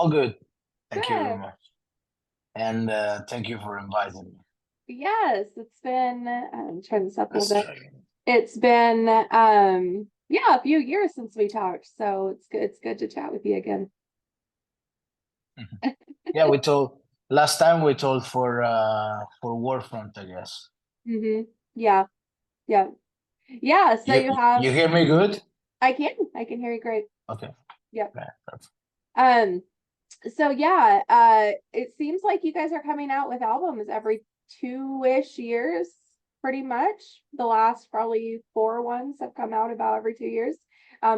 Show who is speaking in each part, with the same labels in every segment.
Speaker 1: All good. Thank you very
Speaker 2: Good.
Speaker 1: much. And thank you for inviting me.
Speaker 2: Yes, it's been, I'm trying this up a
Speaker 1: Let's
Speaker 2: little bit.
Speaker 1: try again.
Speaker 2: It's been, yeah, a few years since we talked, so it's good to chat with you again.
Speaker 1: Yeah, we told last time we told for Warfront, I guess.
Speaker 2: Mm-hmm. Yeah, yeah. Yeah, so
Speaker 1: You
Speaker 2: you have,
Speaker 1: you hear me good?
Speaker 2: I can hear you great.
Speaker 1: Okay.
Speaker 2: Yep.
Speaker 1: Right, perfect.
Speaker 2: Um, so yeah, it seems like you guys are coming out with albums every 2-ish years, pretty much. The last probably 4 ones have come out about every 2 years.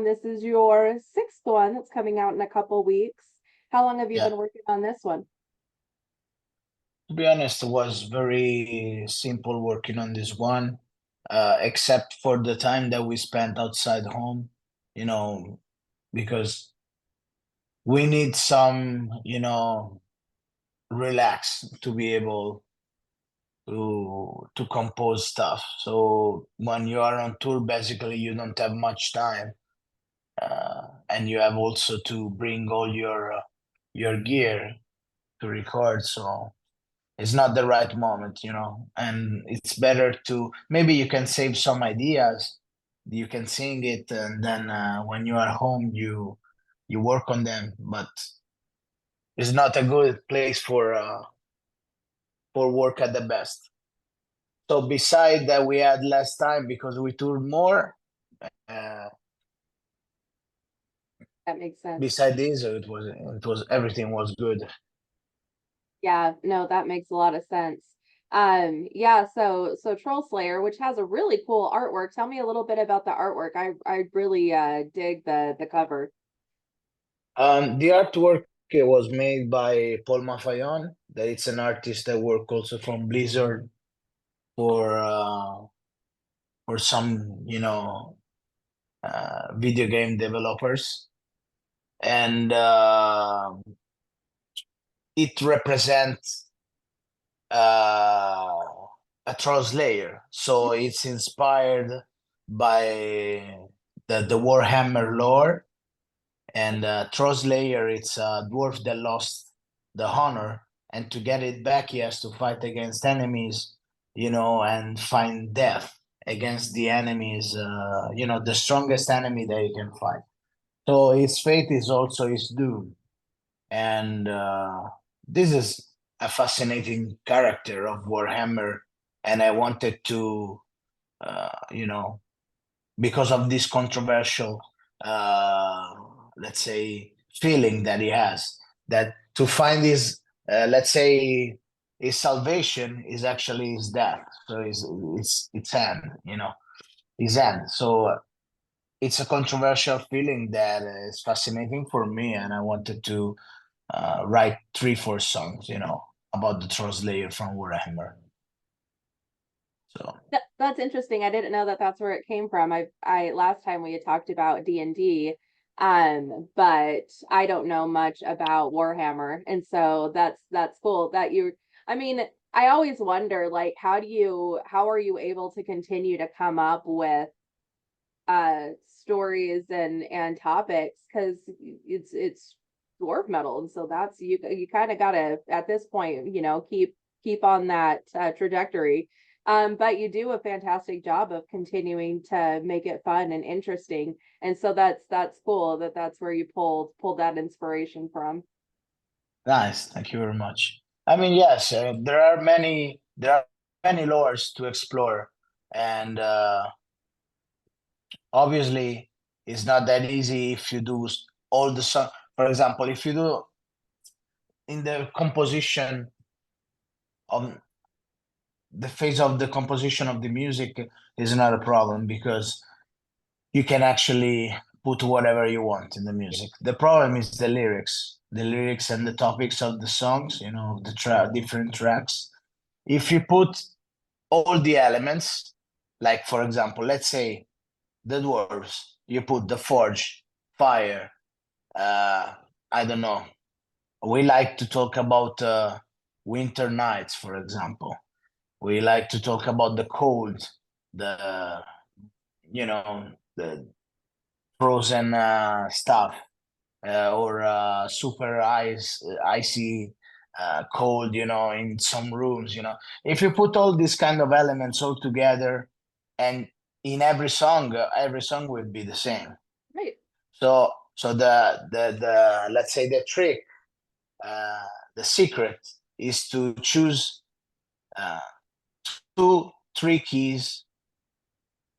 Speaker 2: This is your sixth one that's coming out in a couple weeks. How long have you
Speaker 1: Yeah.
Speaker 2: been working on this one?
Speaker 1: To be honest, it was very simple working on this one, except for the time that we spent outside home, you know, because we need some, relax to be able to compose stuff. So when you are on tour, basically you don't have much time, and you have also to bring all your gear to record. So it's not the right moment. And it's better to maybe you can save some ideas. You can sing it, and then when you are home, you work on them. But it's not a good place for work at the best. So beside that, we had less time because we toured more. Uh,
Speaker 2: That makes sense.
Speaker 1: Beside this, it was everything was good.
Speaker 2: Yeah, no, that makes a lot of sense. Yeah, so Troll Slayer, which has a really cool artwork. Tell me a little bit about the artwork. I really dig the cover.
Speaker 1: The artwork was made by Paul Mafayon. That it's an artist that work also from Blizzard for some video game developers, and it represents uh, a Troll's Lair. So it's inspired by the Warhammer lore. And Troll's Lair, it's a dwarf that lost the honor, and to get it back, he has to fight against enemies, and find death against the enemies, the strongest enemy that you can fight. So his fate is also his doom. And this is a fascinating character of Warhammer, and I wanted to, you know, because of this controversial, uh, let's say, feeling that he has, that to find his, let's say, his salvation is actually his death. So it's end, his end. So it's a controversial feeling that is fascinating for me, and I wanted to write 3, 4 songs, about the Trust Layer from Warhammer. So
Speaker 2: That's interesting. I didn't know that that's where it came from. I last time we had talked about D&D, but I don't know much about Warhammer, and so that's cool that you. I mean, I always wonder, like, how are you able to continue to come up with stories and topics because it's dwarf metal, and so that's you kind of gotta at this point keep on that trajectory. But you do a fantastic job of continuing to make it fun and interesting, and so that's cool that that's where you pulled that inspiration from.
Speaker 1: nice, thank you very much. I mean, yes, there are many lores to explore, and obviously, it's not that easy if you do all the song. For example, if you do in the composition of the phase of the composition of the music is not a problem because you can actually put whatever you want in the music. The problem is the lyrics and the topics of the songs, different tracks. If you put all the elements, like for example, let's say the dwarves, you put the forge, fire, uh, I don't know. We like to talk about winter nights, for example. We like to talk about the cold, the frozen stuff. or super icy cold, in some rooms. If you put all these kind of elements all together, and in every song will be the same.
Speaker 2: Right.
Speaker 1: So the let's say the trick, the secret is to choose uh, 2, 3 keys.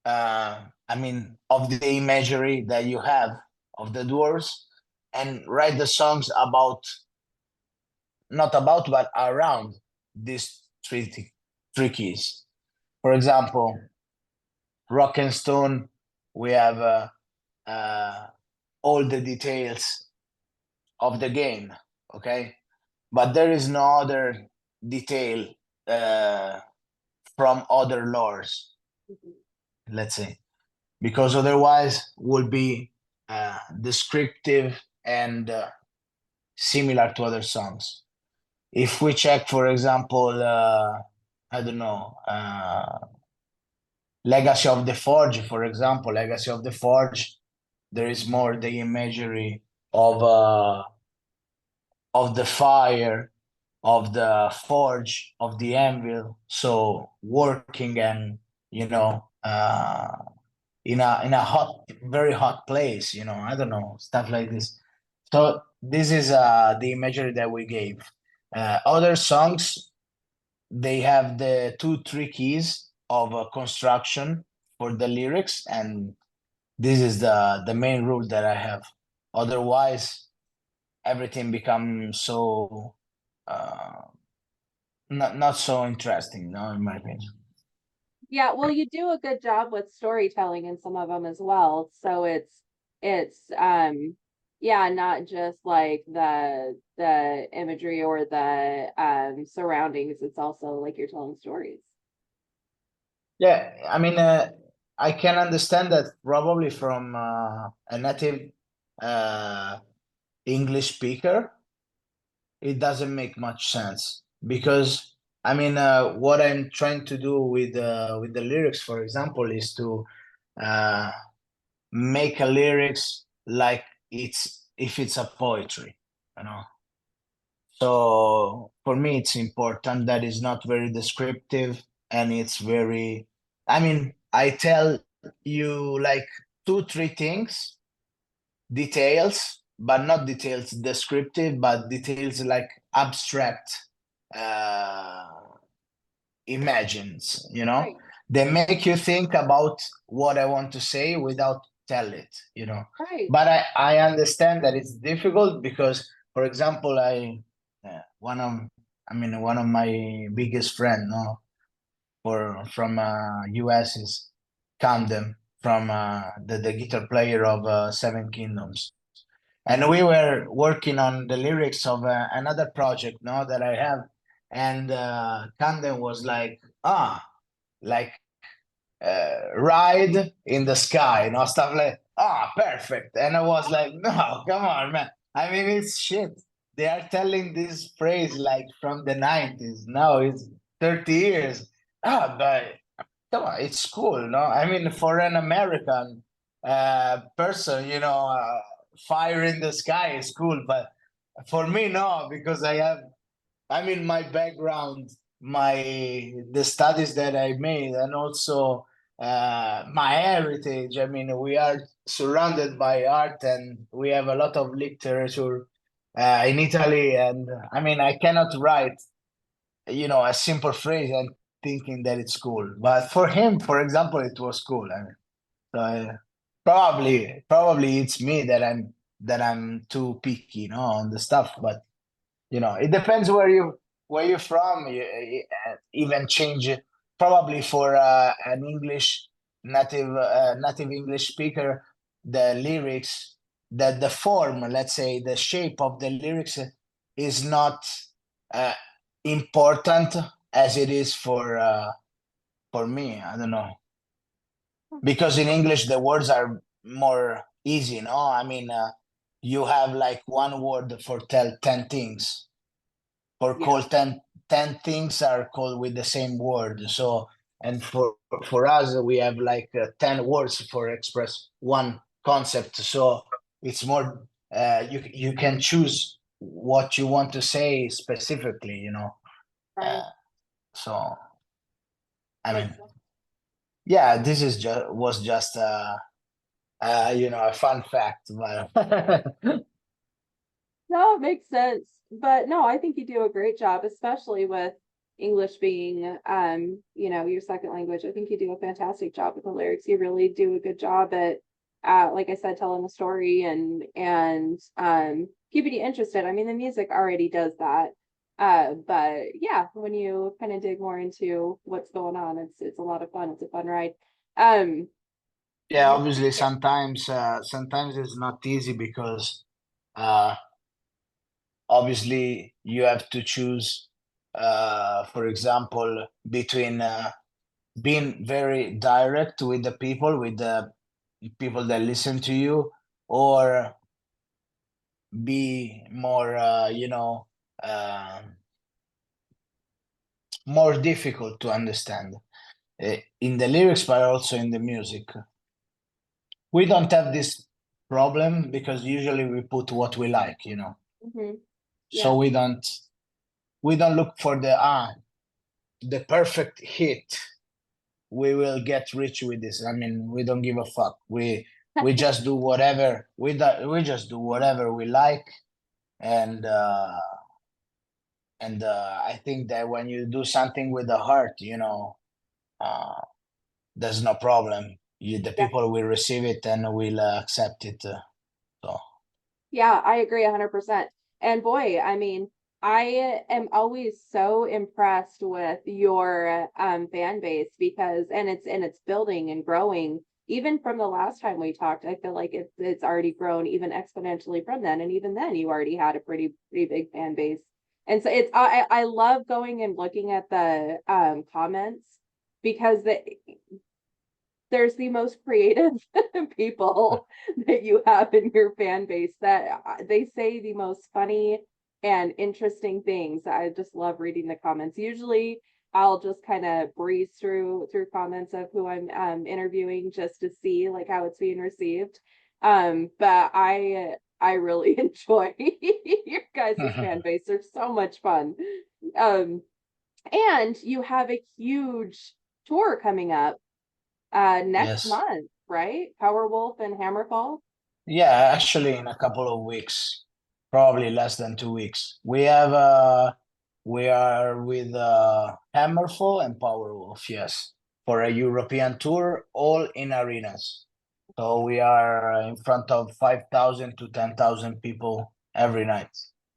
Speaker 1: Of the imagery that you have of the dwarves, and write the songs not about, but around these three keys. For example, rock and stone, we have uh, all the details of the game, okay? But there is no other detail uh, from other lores, let's say, because otherwise would be descriptive and similar to other songs. If we check, for example, I don't know, Legacy of the Forge, for example, Legacy of the Forge, there is more the imagery of the fire, of the forge, of the anvil, so working and in a hot, very hot place, I don't know, stuff like this. So this is the imagery that we gave. Other songs, they have the 2, 3 keys of construction for the lyrics, and this is the main rule that I have. Otherwise, everything becomes so uh, not so interesting, no, in my opinion.
Speaker 2: Yeah, well, you do a good job with storytelling in some of them as well. So it's yeah, not just like the imagery or the surroundings. It's also like you're telling stories.
Speaker 1: Yeah, I can understand that probably from a native uh, English speaker, it doesn't make much sense because what I'm trying to do with the lyrics, for example, is to uh, make a lyrics like it's a poetry, you know. So for me, it's important that it's not very descriptive, and it's very. I tell you like 2, 3 things, details, but not details descriptive, but details like abstract uh, imagines,
Speaker 2: Right,
Speaker 1: they make you think about what I want to say without tell it.
Speaker 2: right.
Speaker 1: But I understand that it's difficult because, for example, one of my biggest friend, no, from US is Camden, from the guitar player of Seven Kingdoms. And we were working on the lyrics of another project, no, that I have. And Camden was like, like ride in the sky, stuff like, perfect. And I was like, no, come on, man. It's shit. They are telling this phrase like from the 90s. Now it's 30 years. But come on, it's cool, no? For an American person, fire in the sky is cool. But for me, no, because my background, the studies that I made, and also my heritage. We are surrounded by art, and we have a lot of literature in Italy. And I cannot write, a simple phrase and thinking that it's cool. But for him, for example, it was cool. So probably it's me that I'm too picky, on the stuff. But it depends where you're from. Even change it, probably for an English native English speaker, the lyrics, the form, let's say, the shape of the lyrics is not uh, important as it is for me. I don't know, because in English the words are more easy. No, you have like one word for tell 10 things, or
Speaker 2: Yeah.
Speaker 1: call 10 things are called with the same word. So, and for us, we have like 10 words for express one concept. So it's more you can choose what you want to say specifically,
Speaker 2: Right.
Speaker 1: so I mean,
Speaker 2: Makes sense.
Speaker 1: yeah, this is just a fun fact, but
Speaker 2: No, it makes sense. But no, I think you do a great job, especially with English being your second language. I think you do a fantastic job with the lyrics. You really do a good job at like I said, telling the story and keeping you interested. I mean, the music already does that. But yeah, when you kind of dig more into what's going on, it's a lot of fun. It's a fun ride. Um,
Speaker 1: yeah,
Speaker 2: let's
Speaker 1: obviously
Speaker 2: see here.
Speaker 1: sometimes it's not easy because uh obviously you have to choose, for example, between being very direct with the people that listen to you, or be more uh, more difficult to understand in the lyrics, but also in the music. We don't have this problem because usually we put what we like,
Speaker 2: Mhm.
Speaker 1: so
Speaker 2: Yeah.
Speaker 1: we don't look for the perfect hit. We will get rich with this. I mean, we don't give a fuck. We just do whatever we just do whatever we like, and I think that when you do something with the heart, uh, there's no problem. The people will receive it and will accept it. So
Speaker 2: Yeah, I agree 100%. And boy, I mean, I am always so impressed with your fan base because and it's building and growing. Even from the last time we talked, I feel like it's already grown even exponentially from then. And even then you already had a pretty big fan base. And so I love going and looking at the comments because there's the most creative people that you have in your fan base that they say the most funny and interesting things. I just love reading the comments. Usually I'll just kind of breeze through comments of who I'm interviewing just to see like how it's being received. But I really enjoy your guys' fan base. They're so much fun. Um, and you have a huge tour coming up next
Speaker 1: yes.
Speaker 2: month, right? Powerwolf and Hammerfall.
Speaker 1: Yeah, actually, in a couple of weeks, probably less than 2 weeks, we are with Hammerfall and Powerwolf, yes, for a European tour, all in arenas. So we are in front of 5,000 to 10,000 people every night.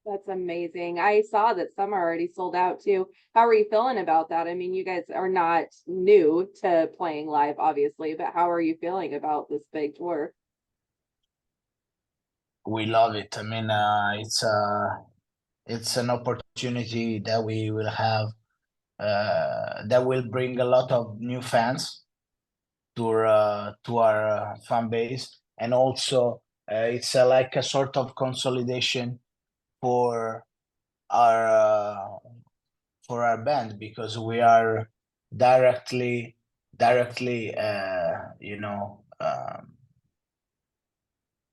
Speaker 2: That's amazing. I saw that some are already sold out too. How are you feeling about that? I mean, you guys are not new to playing live, obviously, but how are you feeling about this big tour?
Speaker 1: We love it. I mean, it's an opportunity that we will have, that will bring a lot of new fans to our fan base, and also it's like a sort of consolidation for our uh, for our band, because we are directly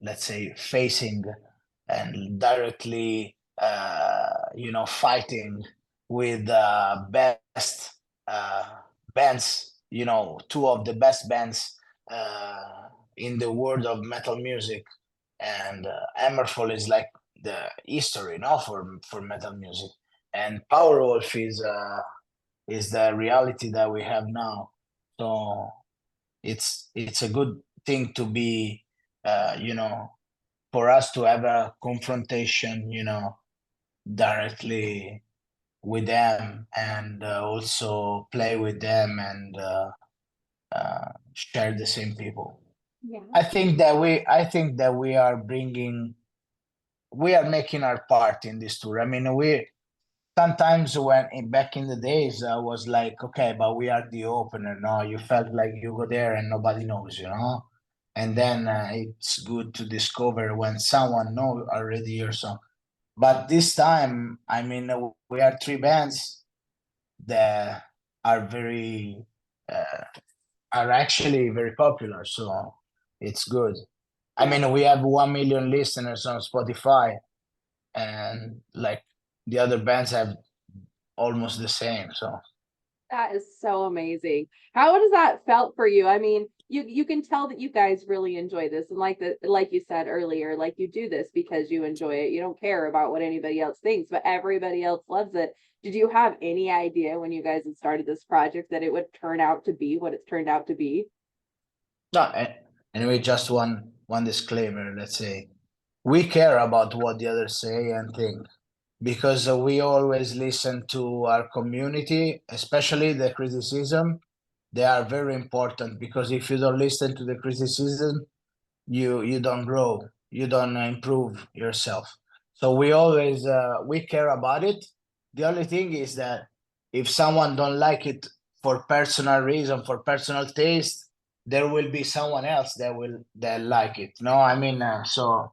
Speaker 1: let's say facing and directly fighting with best uh, bands, two of the best bands in the world of metal music. And Hammerfall is like the history, for metal music, and Powerwolf is the reality that we have now. So it's a good thing to be, for us to have a confrontation, directly with them, and also play with them, and share the same people.
Speaker 2: Yeah.
Speaker 1: I think that we we are making our part in this tour. I mean, we sometimes back in the days I was like, okay, but we are the opener. No, you felt like you go there and nobody knows, and then it's good to discover when someone know already your song. But this time, I mean, we are three bands that are very uh, are actually very popular, so it's good. I
Speaker 2: Yeah.
Speaker 1: mean, we have 1 million listeners on Spotify, and like the other bands have almost the same. So
Speaker 2: That is so amazing. How does that felt for you? I mean, you can tell that you guys really enjoy this, and like you said earlier, like you do this because you enjoy it. You don't care about what anybody else thinks, but everybody else loves it. Did you have any idea when you guys had started this project that it would turn out to be what it's turned out to be?
Speaker 1: no, anyway, just one disclaimer. Let's say we care about what the others say and think because we always listen to our community, especially the criticism. They are very important because if you don't listen to the criticism, you don't grow, you don't improve yourself. So we always we care about it. The only thing is that if someone don't like it for personal reason, for personal taste, there will be someone else that like it. No, I mean, so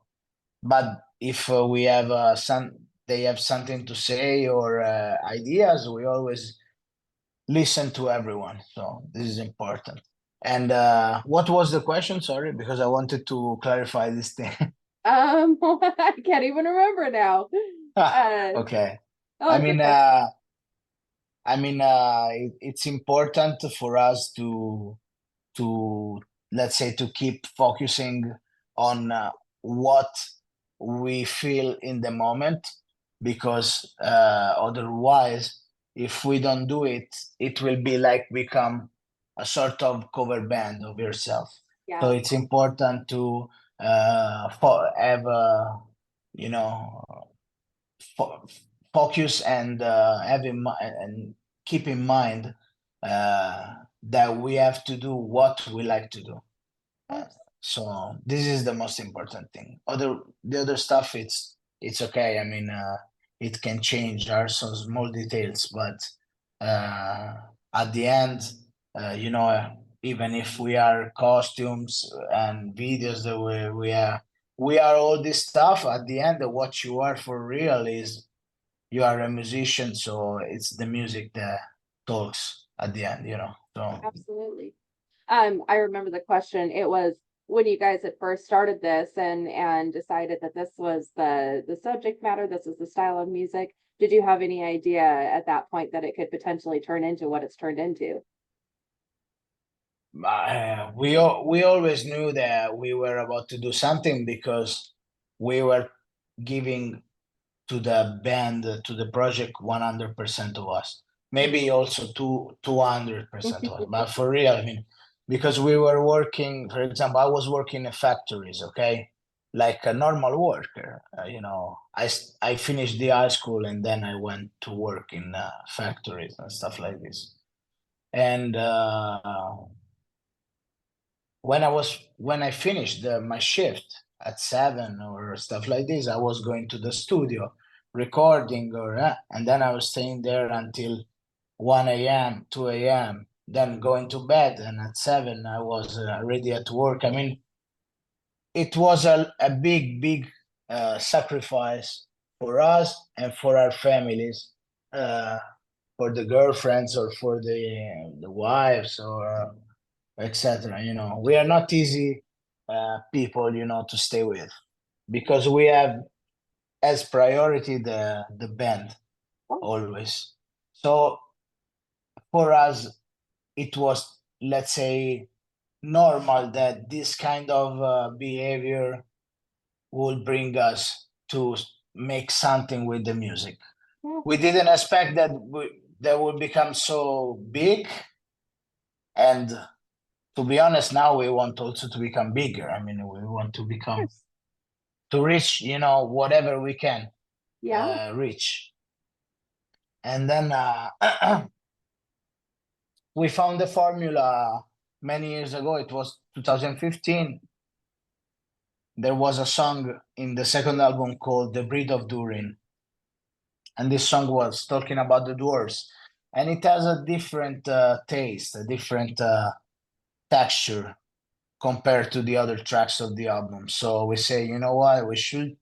Speaker 1: but if we have some they have something to say or ideas, we always listen to everyone. So this is important. And what was the question? Sorry, because I wanted to clarify this thing.
Speaker 2: I can't even remember now. Uh,
Speaker 1: Okay.
Speaker 2: oh,
Speaker 1: I
Speaker 2: it's
Speaker 1: mean,
Speaker 2: okay.
Speaker 1: it's important for us to let's say to keep focusing on what we feel in the moment, because otherwise, if we don't do it, it will be like become a sort of cover band of yourself. So
Speaker 2: Yeah,
Speaker 1: it's important to have you know fo- focus and have in mind and keep in mind that we have to do what we like to do.
Speaker 2: of
Speaker 1: Uh,
Speaker 2: course.
Speaker 1: so this is the most important thing. The other stuff, it's okay. I mean, it can change. There are some small details, but uh, at the end, even if we are costumes and videos, that we are all this stuff. At the end, what you are for real is you are a musician. So it's the music that talks at the end. So.
Speaker 2: Absolutely. I remember the question. It was when you guys had first started this and decided that this was the subject matter, this is the style of music. Did you have any idea at that point that it could potentially turn into what it's turned into?
Speaker 1: We always knew that we were about to do something because we were giving to the band, to the project, 100% of us. Maybe also 200% of us, but for real, I mean, because we were working. For example, I was working in factories, okay, like a normal worker. I finished the high school and then I went to work in factories and stuff like this. And when I finished my shift at 7 or stuff like this, I was going to the studio recording, and then I was staying there until 1 a.m., 2 a.m., then going to bed, and at 7 I was already at work. I mean, it was a big sacrifice for us and for our families, uh, for the girlfriends or for the wives or etc. We are not easy people, to stay with, because we have as priority the band always. So for us, it was, let's say, normal that this kind of behavior will bring us to make something with the music.
Speaker 2: Yeah,
Speaker 1: We didn't expect that would become so big, and to be honest, now we want also to become bigger. I mean, we want to
Speaker 2: of
Speaker 1: become
Speaker 2: course.
Speaker 1: to reach, whatever we can
Speaker 2: Yeah.
Speaker 1: reach. And then we found the formula many years ago. It was 2015. There was a song in the second album called "The Breed of Durin," and this song was talking about the dwarves, and it has a different taste, a different texture compared to the other tracks of the album. So we say, you know what, we should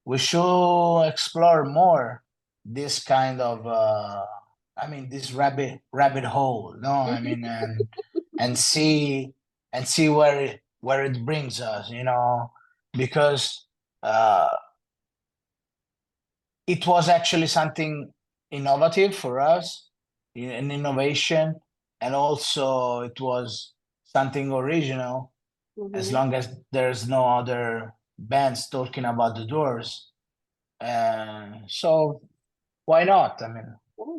Speaker 1: explore more this kind of this rabbit hole, no, I
Speaker 2: Mhm.
Speaker 1: mean, and see where it brings us. because uh, it was actually something innovative for us, an innovation, and also it was something original. As
Speaker 2: Mhm.
Speaker 1: long as there's no other bands talking about the Doors, so why not? I mean,
Speaker 2: Yeah.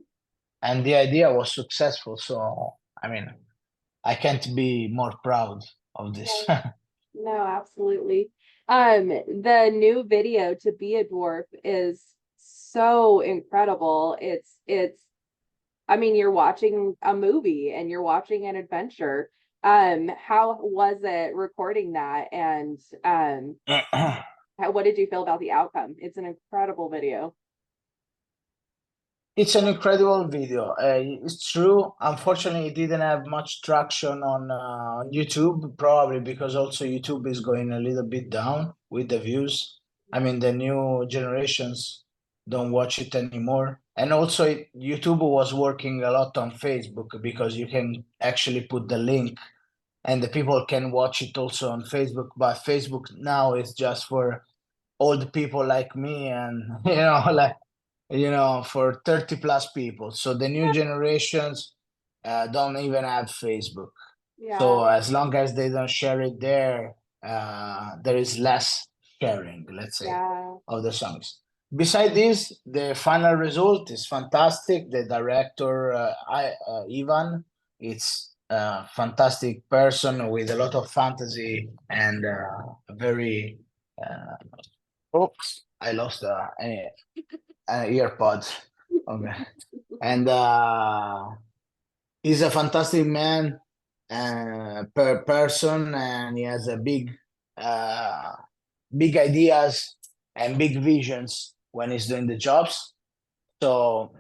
Speaker 1: and the idea was successful, so I mean, I can't be more proud of this.
Speaker 2: No, absolutely. The new video to be a dwarf is so incredible. It's I mean, you're watching a movie and you're watching an adventure. How was it recording that? And what did you feel about the outcome? It's an incredible video.
Speaker 1: It's an incredible video. It's true. Unfortunately, it didn't have much traction on YouTube, probably because also YouTube is going a little bit down with the views. I mean, the new generations don't watch it anymore. And also, YouTube was working a lot on Facebook because you can actually put the link and the people can watch it also on Facebook. But Facebook now is just for old people like me and, like for 30 plus people. So the new generations don't even have Facebook.
Speaker 2: Yeah,
Speaker 1: So as long as they don't share it there, there is less sharing, let's say,
Speaker 2: yeah,
Speaker 1: of the songs. Beside this, the final result is fantastic. The director, Ivan, it's a fantastic person with a lot of fantasy and a very. Oops, I lost earpods. Okay. And he's a fantastic man, per person, and he has a uh, big ideas and big visions when he's doing the jobs. So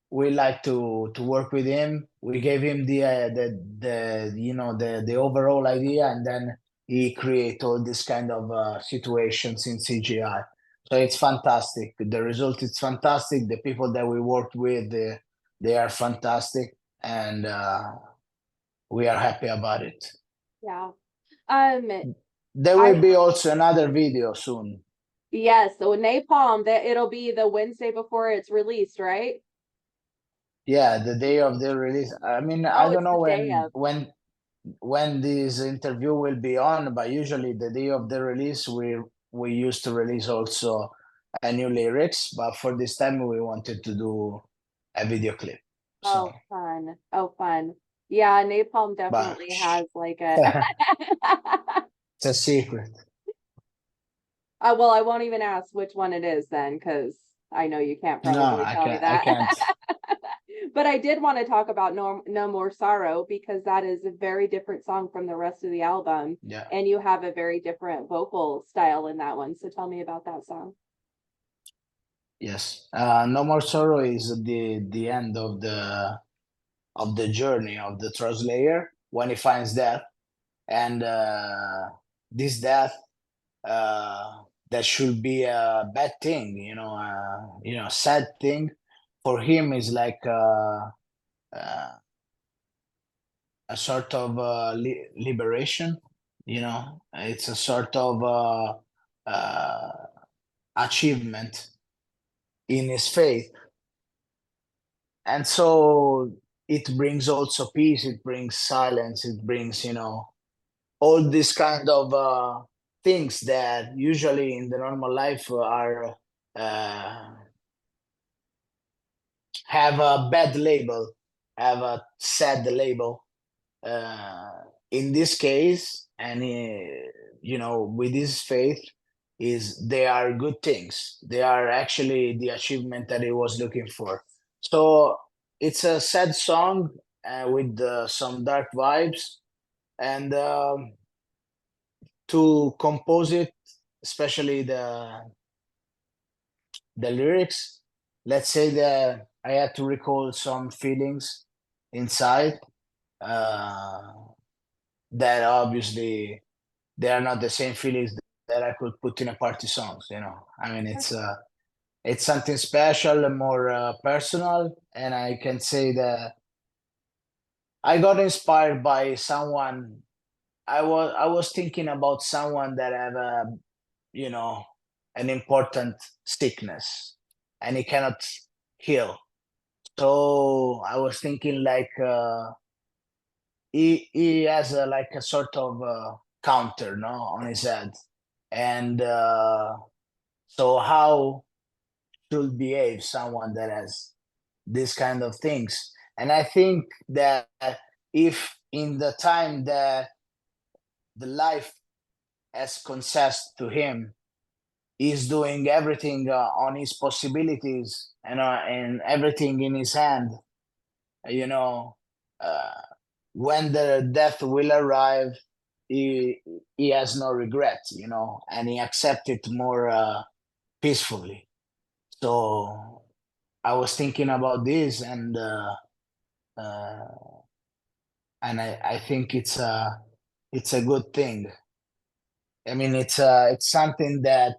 Speaker 1: we like to work with him. We gave him the overall idea, and then he create all this kind of situations in CGI. So it's fantastic. The result is fantastic. The people that we worked with, they are fantastic, and we are happy about it.
Speaker 2: yeah. Um,
Speaker 1: There
Speaker 2: I
Speaker 1: will be also another video soon.
Speaker 2: yes, so Napalm, that it'll be the Wednesday before it's released, right?
Speaker 1: Yeah, the day of the release. I mean, I
Speaker 2: Oh,
Speaker 1: don't
Speaker 2: it's
Speaker 1: know
Speaker 2: the day of.
Speaker 1: when this interview will be on, but usually the day of the release, we used to release also a new lyrics, but for this time we wanted to do a video clip. So,
Speaker 2: Oh, fun. Oh, fun. Yeah, Napalm
Speaker 1: but
Speaker 2: definitely
Speaker 1: shh,
Speaker 2: has like a
Speaker 1: it's a secret.
Speaker 2: well, I won't even ask which one it is then, because I know you can't
Speaker 1: No,
Speaker 2: probably tell me
Speaker 1: I
Speaker 2: that.
Speaker 1: can't.
Speaker 2: But I did want to talk about No More Sorrow because that is a very different song from the rest of the album,
Speaker 1: Yeah.
Speaker 2: and you have a very different vocal style in that one. So tell me about that song.
Speaker 1: Yes. No More Sorrow is the end of the journey of the translator when he finds death, and this death, that should be a bad thing, sad thing. For him is like uh, a sort of liberation. It's a sort of achievement in his faith, and so it brings also peace. It brings silence. It brings all these kind of things that usually in the normal life are uh, have a bad label, have a sad label. Uh, in this case, and with this faith, is they are good things. They are actually the achievement that he was looking for. So it's a sad song with some dark vibes, and to compose it, especially the lyrics. Let's say that I had to recall some feelings inside, uh, that obviously they are not the same feelings that I could put in a party songs. I mean, it's something special and more personal, and I can say that I got inspired by someone. I was thinking about someone that have you know, an important sickness, and he cannot heal. So I was thinking like he has like a sort of counter, no, on his head, and so how should behave someone that has this kind of things? And I think that if in the time that the life has concessed to him, he's doing everything on his possibilities and everything in his hand, you know, uh, when the death will arrive, he he has no regret, you know, and he accepts it more peacefully. So I was thinking about this, uh, and I think it's a good thing. I mean, it's something that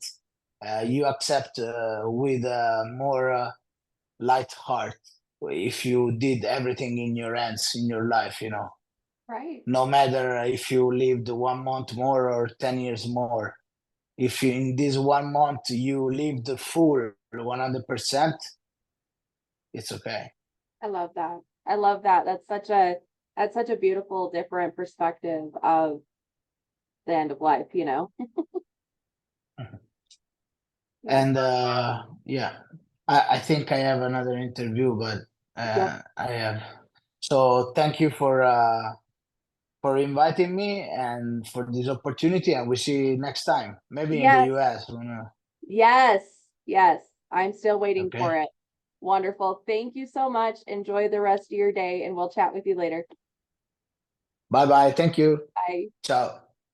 Speaker 1: you accept with a more light heart if you did everything in your hands in your life, you know.
Speaker 2: Right.
Speaker 1: No matter if you lived 1 month more or 10 years more, if in this 1 month you lived full 100%, it's okay.
Speaker 2: I love that. I love that. That's such a beautiful, different perspective of the end of life, you know?
Speaker 1: Mhm.
Speaker 2: Yeah.
Speaker 1: And yeah, I think I have another interview, but
Speaker 2: Yep.
Speaker 1: I have. So thank you for inviting me and for this opportunity, and we see you next time, maybe in the
Speaker 2: Yes.
Speaker 1: US. Who knows?
Speaker 2: Yes. Yes. I'm still waiting for
Speaker 1: Okay.
Speaker 2: it. Wonderful. Thank you so much. Enjoy the rest of your day, and we'll chat with you later.
Speaker 1: Bye bye. Thank you.
Speaker 2: Bye.
Speaker 1: Ciao.